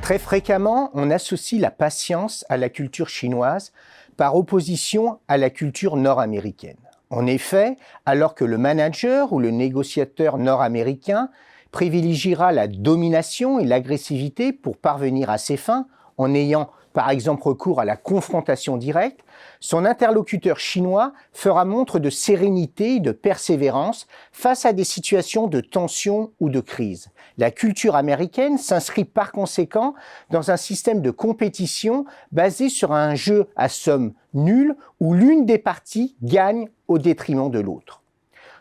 Très fréquemment, on associe la patience à la culture chinoise par opposition à la culture nord-américaine. En effet, alors que le manager ou le négociateur nord-américain privilégiera la domination et l'agressivité pour parvenir à ses fins, en ayant par exemple recours à la confrontation directe, son interlocuteur chinois fera montre de sérénité et de persévérance face à des situations de tension ou de crise. La culture américaine s'inscrit par conséquent dans un système de compétition basé sur un jeu à somme nulle où l'une des parties gagne au détriment de l'autre.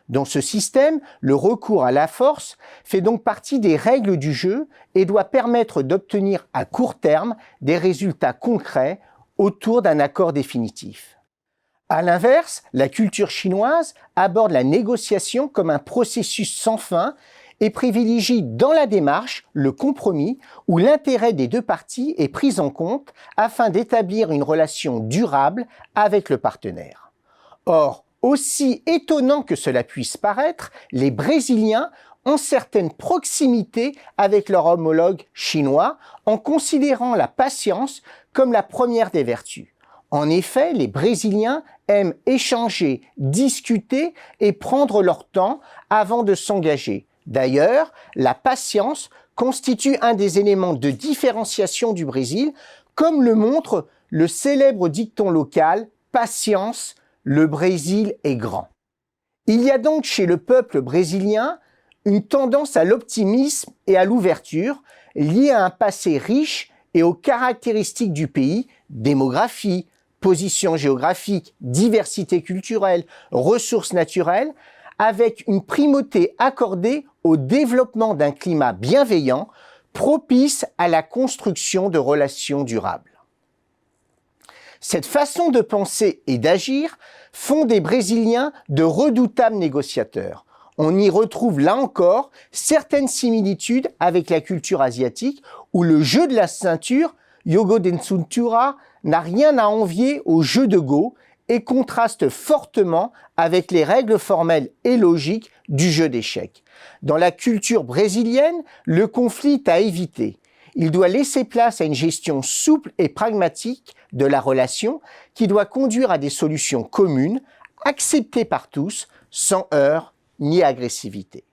Dans ce système, le recours à la force fait donc partie des règles du jeu et doit permettre d'obtenir à court terme des résultats concrets autour d'un accord définitif. À l'inverse, la culture chinoise aborde la négociation comme un processus sans fin et privilégie dans la démarche le compromis où l'intérêt des deux parties est pris en compte afin d'établir une relation durable avec le partenaire. Or, aussi étonnant que cela puisse paraître, les Brésiliens ont certaines proximités avec leur homologue chinois en considérant la patience comme la première des vertus. En effet, les Brésiliens aiment échanger, discuter et prendre leur temps avant de s'engager. D'ailleurs, la patience constitue un des éléments de différenciation du Brésil, comme le montre le célèbre dicton local « Patience, le Brésil est grand ». Il y a donc chez le peuple brésilien une tendance à l'optimisme et à l'ouverture liée à un passé riche et aux caractéristiques du pays, démographie, position géographique, diversité culturelle, ressources naturelles, avec une primauté accordée au développement d'un climat bienveillant, propice à la construction de relations durables. Cette façon de penser et d'agir font des Brésiliens de redoutables négociateurs. On y retrouve là encore certaines similitudes avec la culture asiatique où le jeu de la ceinture, Jogo de Cintura, n'a rien à envier au jeu de Go et contraste fortement avec les règles formelles et logiques du jeu d'échecs. Dans la culture brésilienne, le conflit est à éviter. Il doit laisser place à une gestion souple et pragmatique de la relation qui doit conduire à des solutions communes, acceptées par tous, sans heurts ni agressivité.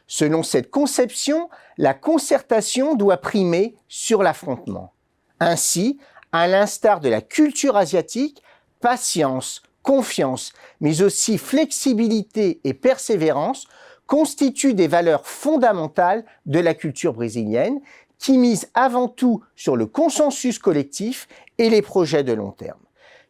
Selon cette conception, la concertation doit primer sur l'affrontement. Ainsi, à l'instar de la culture asiatique, patience, confiance, mais aussi flexibilité et persévérance constituent des valeurs fondamentales de la culture brésilienne qui mise avant tout sur le consensus collectif et les projets de long terme.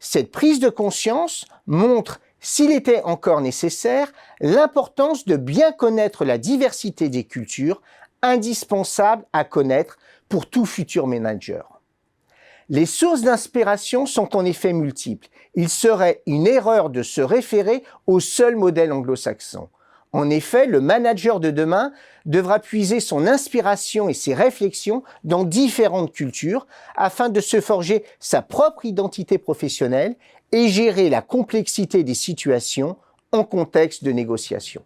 Cette prise de conscience montre, s'il était encore nécessaire, l'importance de bien connaître la diversité des cultures, indispensable à connaître pour tout futur manager. Les sources d'inspiration sont en effet multiples. Il serait une erreur de se référer au seul modèle anglo-saxon. En effet, le manager de demain devra puiser son inspiration et ses réflexions dans différentes cultures afin de se forger sa propre identité professionnelle et gérer la complexité des situations en contexte de négociation.